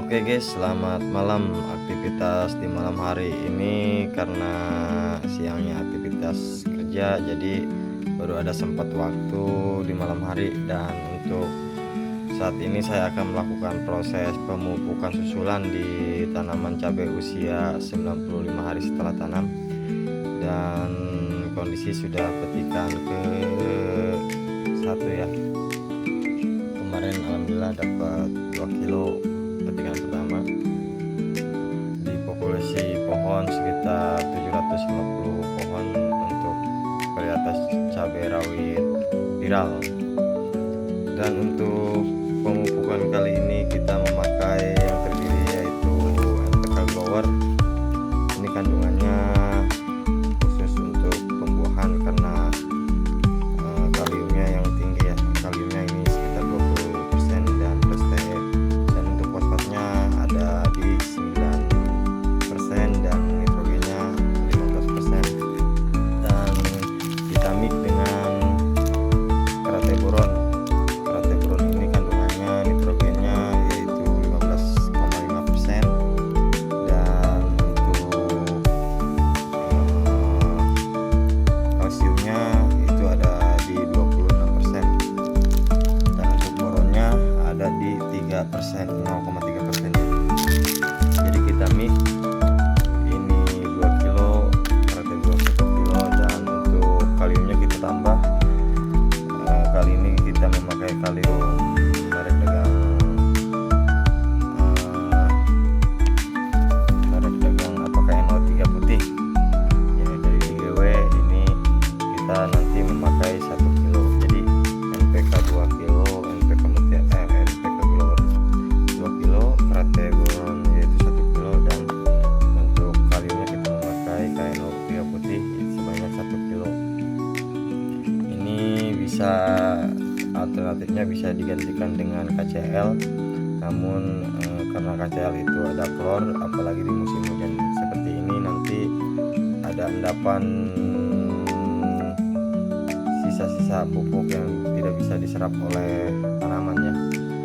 Oke guys, selamat malam. Aktivitas di malam hari ini karena siangnya aktivitas kerja, jadi baru ada sempat waktu di malam hari. Dan untuk saat ini saya akan melakukan proses pemupukan susulan di tanaman cabai usia 95 hari setelah tanam. Dan kondisi sudah petikan ke satu ya. Kemarin alhamdulillah dapat 2 kilo petikan pertama. Di populasi pohon sekitar 750 pohon untuk varietas cabai rawit viral. Dan untuk pemupukan kali ini kita memakai yang terdiri yaitu NPK Grower. Ini kandungannya khusus untuk pembuahan karena kaliumnya yang tinggi ya. Kaliumnya ini sekitar 20% dan restek. Dan untuk fosfatnya ada di 9% dan nitrogennya 15%. Dan kita mix dengan Krateburon. Krateburon ini kandungannya nitrogennya yaitu 15,5% dan untuk kalsiumnya itu ada di 26%. Dan untuk boronnya ada di 3%, 0,3%. Jadi kita mix ini 2 kilo, Krateburon 1 kilo, dan untuk kaliumnya kita tambah. Kali ini kita memakai kalium merek dagang apakah NO3 putih ya, dari IGW. Ini kita nanti memakai 1 kilo, jadi NPK 2 kilo, NPK Grower 2 kilo, Krateburon yaitu 1 kilo, dan untuk kaliumnya kita memakai KNO3 putih sebanyak 1 kilo. Ini bisa alternatifnya bisa digantikan dengan KCl, namun karena KCl itu ada klor, apalagi di musim hujan seperti ini nanti ada endapan sisa-sisa pupuk yang tidak bisa diserap oleh tanamannya.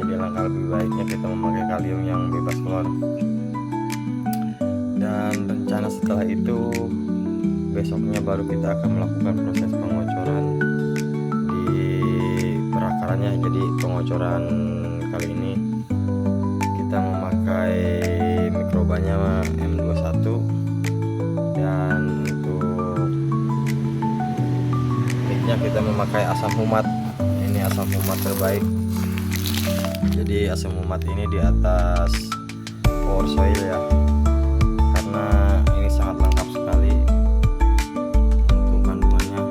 Jadi langkah lebih baiknya kita memakai kalium yang bebas klor. Dan rencana setelah itu besoknya baru kita akan melakukan proses pengocoran di perakarannya. Jadi pengocoran kali ini kita memakai mikrobanya M21, dan untuk mic-nya kita memakai asam humat. Ini asam humat terbaik. Jadi asam humat ini di atas power soil ya, karena ini sangat lengkap sekali untuk kandungannya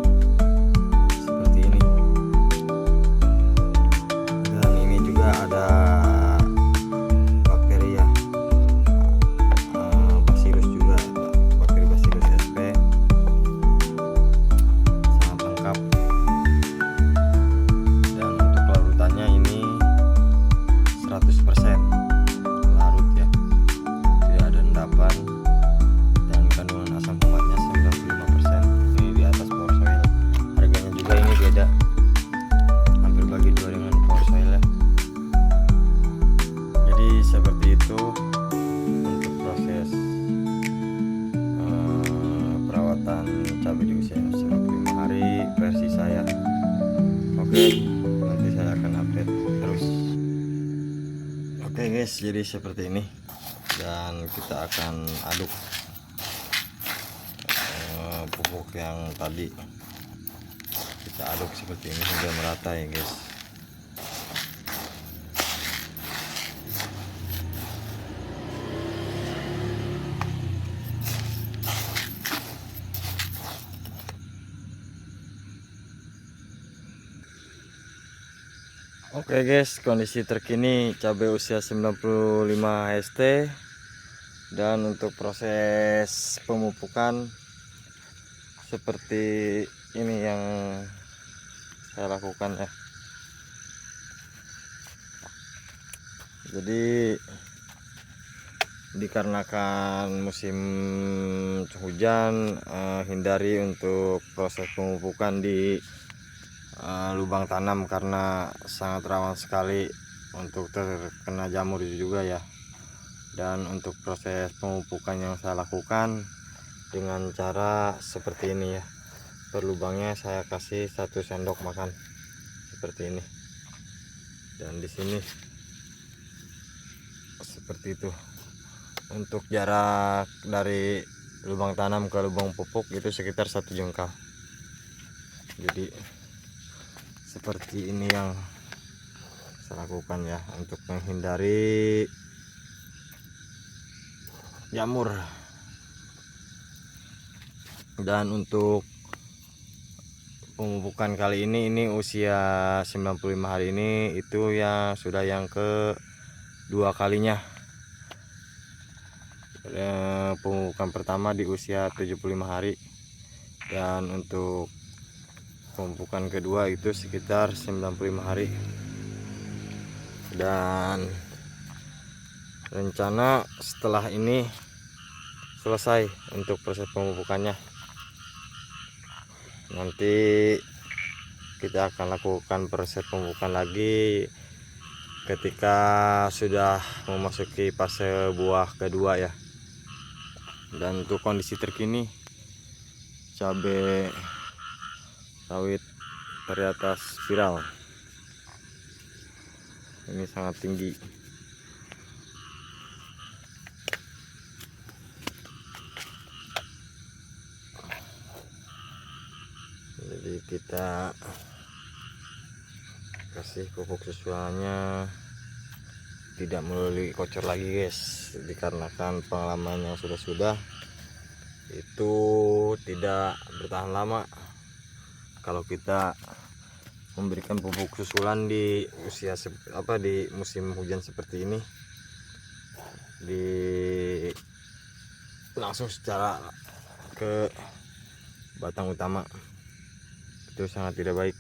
seperti ini. Dan ini juga ada bakteri ya, Bacillus juga, bakteri Bacillus sp, sangat lengkap. Dan untuk larutannya ini 100% larut ya, tidak ada endapan. Dan kandungan asam humatnya 95%. Ini di atas power soil. Harganya juga ini beda, hampir bagi dua dengan power soil ya. Jadi seperti itu untuk proses perawatan cabai di usia 95 hari versi saya. Oke, nanti saya akan update terus. Oke guys, jadi seperti ini, dan kita akan aduk pupuk yang tadi. Kita aduk seperti ini hingga merata ya guys. Oke guys, kondisi terkini cabai usia 95 HST. Dan untuk proses pemupukan seperti ini yang saya lakukan ya. Jadi dikarenakan musim hujan, hindari untuk proses pemupukan di lubang tanam karena sangat rawan sekali untuk terkena jamur juga ya. Dan untuk proses pemupukan yang saya lakukan dengan cara seperti ini ya. Per lubangnya saya kasih 1 sendok makan seperti ini, dan di sini seperti itu. Untuk jarak dari lubang tanam ke lubang pupuk itu sekitar 1 jengkal. Jadi seperti ini yang saya lakukan ya, untuk menghindari jamur. Dan untuk pemupukan kali ini usia 95 hari ini itu ya sudah yang kedua kalinya. Pemupukan pertama di usia 75 hari, dan untuk pemupukan kedua itu sekitar 95 hari. Dan rencana setelah ini selesai untuk proses pemupukannya, nanti kita akan lakukan proses pemupukan lagi ketika sudah memasuki fase buah kedua ya. Dan untuk kondisi terkini cabai rawit varietas viral ini sangat tinggi. Jadi kita kasih pupuk susulannya tidak melalui kocor lagi guys, dikarenakan pengalaman yang sudah itu tidak bertahan lama kalau kita memberikan pupuk susulan di usia di musim hujan seperti ini, langsung secara ke batang utama, itu sangat tidak baik.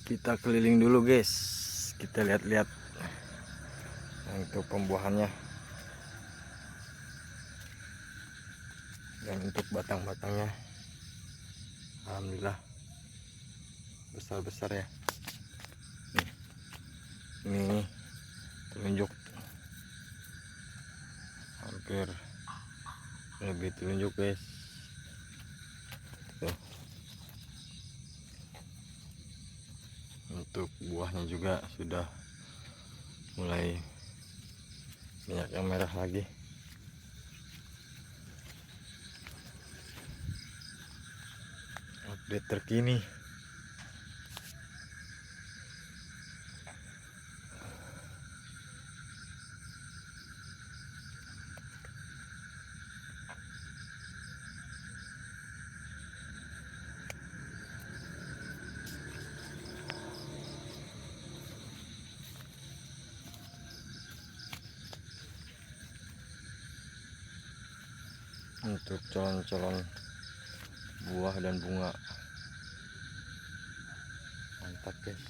Kita keliling dulu guys, kita lihat-lihat untuk pembuahannya dan untuk batang-batangnya. Alhamdulillah besar-besar ya. Ini telunjuk, hampir lebih telunjuk guys. Tuh. Untuk buahnya juga sudah mulai banyak yang merah lagi. Update terkini. Untuk calon-calon buah dan bunga, mantap guys.